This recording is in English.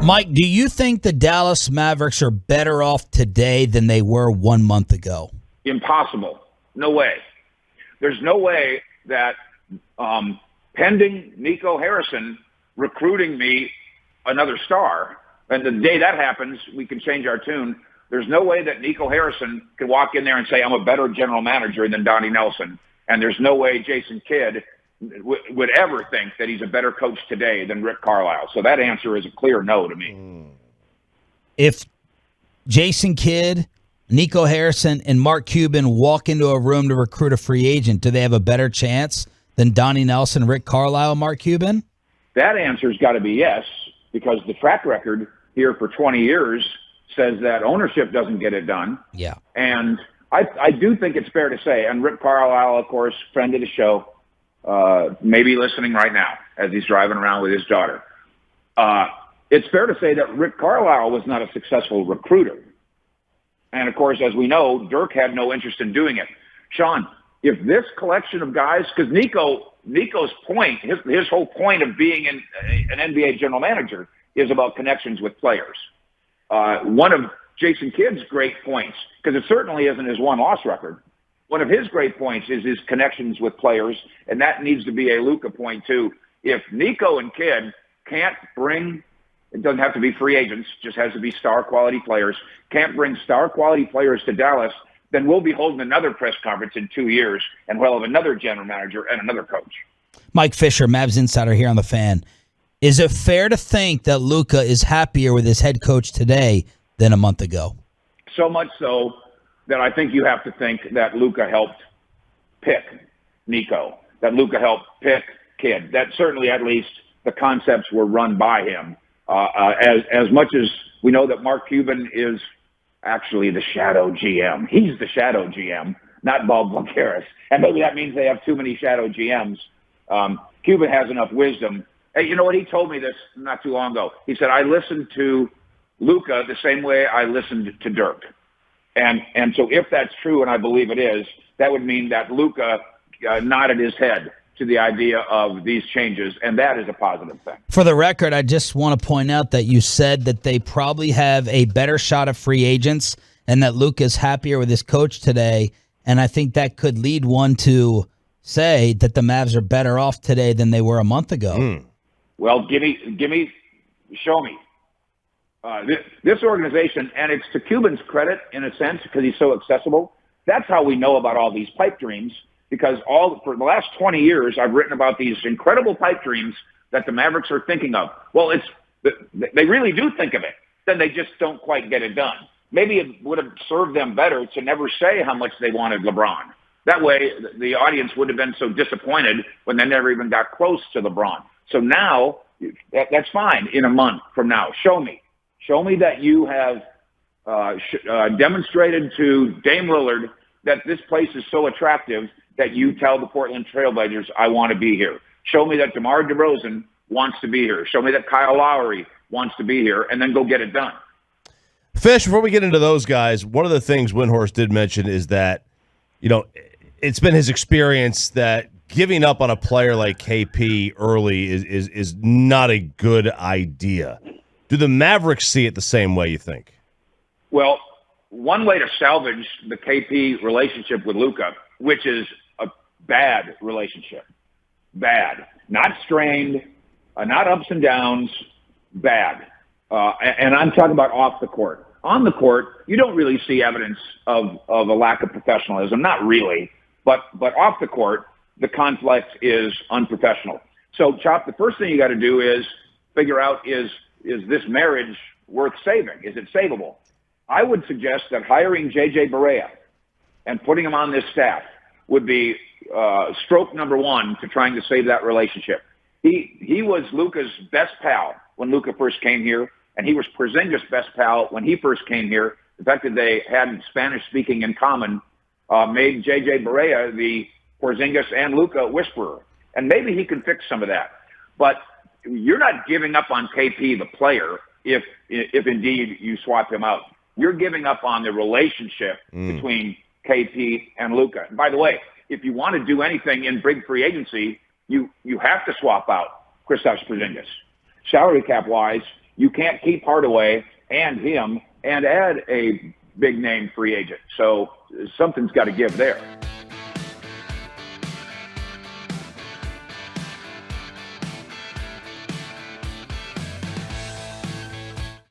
Mike, do you think the Dallas Mavericks are better off today than they were 1 month ago? Impossible. No way. There's no way that pending Nico Harrison recruiting me another star, and the day that happens, we can change our tune. There's no way that Nico Harrison can walk in there and say, I'm a better general manager than Donnie Nelson. And there's no way Jason Kidd would ever think that he's a better coach today than Rick Carlisle. So that answer is a clear no to me. If Jason Kidd, Nico Harrison, and Mark Cuban walk into a room to recruit a free agent, do they have a better chance than Donnie Nelson, Rick Carlisle, and Mark Cuban? That answer's got to be yes, because the track record here for 20 years says that ownership doesn't get it done. Yeah. And I do think it's fair to say, and Rick Carlisle, of course, friend of the show, maybe listening right now as he's driving around with his daughter. It's fair to say that Rick Carlisle was not a successful recruiter. And, of course, as we know, Dirk had no interest in doing it. Sean, if this collection of guys, because Nico's point, his whole point of being an NBA general manager is about connections with players. One of Jason Kidd's great points, because it certainly isn't his one-loss record, one of his great points is his connections with players, and that needs to be a Luka point too. If Nico and Kidd can't bring, it doesn't have to be free agents, just has to be star-quality players, can't bring star-quality players to Dallas, then we'll be holding another press conference in 2 years, and we'll have another general manager and another coach. Mike Fisher, Mavs Insider here on The Fan. Is it fair to think that Luka is happier with his head coach today than a month ago? So much so that I think you have to think that Luka helped pick Nico, that Luka helped pick Kidd, that certainly at least the concepts were run by him. As much as we know that Mark Cuban is actually the shadow GM. He's the shadow GM, not Bob Blancaris. And maybe that means they have too many shadow GMs. Cuban has enough wisdom. Hey, you know what? He told me this not too long ago. He said, I listened to Luka the same way I listened to Dirk. And so if that's true, and I believe it is, that would mean that Luka nodded his head to the idea of these changes, and that is a positive thing. For the record, I just want to point out that you said that they probably have a better shot of free agents and that Luka's happier with his coach today, and I think that could lead one to say that the Mavs are better off today than they were a month ago. Well, show me. This organization, and it's to Cuban's credit in a sense because he's so accessible, that's how we know about all these pipe dreams, because for the last 20 years I've written about these incredible pipe dreams that the Mavericks are thinking of. Well, they really do think of it, then they just don't quite get it done. Maybe it would have served them better to never say how much they wanted LeBron. That way the audience would have been so disappointed when they never even got close to LeBron. So now, that's fine in a month from now. Show me. Show me that you have demonstrated to Dame Lillard that this place is so attractive that you tell the Portland Trailblazers, I want to be here. Show me that DeMar DeRozan wants to be here. Show me that Kyle Lowry wants to be here, and then go get it done. Fish, before we get into those guys, one of the things Windhorst did mention is that, it's been his experience that giving up on a player like KP early is not a good idea. Do the Mavericks see it the same way, you think? Well, one way to salvage the KP relationship with Luka, which is a bad relationship, bad, not strained, not ups and downs, bad. And I'm talking about off the court. On the court, you don't really see evidence of a lack of professionalism, not really, but off the court, the conflict is unprofessional. So, Chop, the first thing you got to do is figure out is this marriage worth saving? Is it savable? I would suggest that hiring J.J. Barea and putting him on this staff would be stroke number one to trying to save that relationship. He was Luka's best pal when Luka first came here, and he was Porzingis' best pal when he first came here. The fact that they had Spanish-speaking in common made J.J. Barea the Porzingis and Luka whisperer. And maybe he can fix some of that. But you're not giving up on KP, the player, if indeed you swap him out. You're giving up on the relationship between KP and Luka. And by the way, if you want to do anything in big free agency, you have to swap out Kristaps Porzingis. Salary cap wise, you can't keep Hardaway and him and add a big name free agent. So something's got to give there.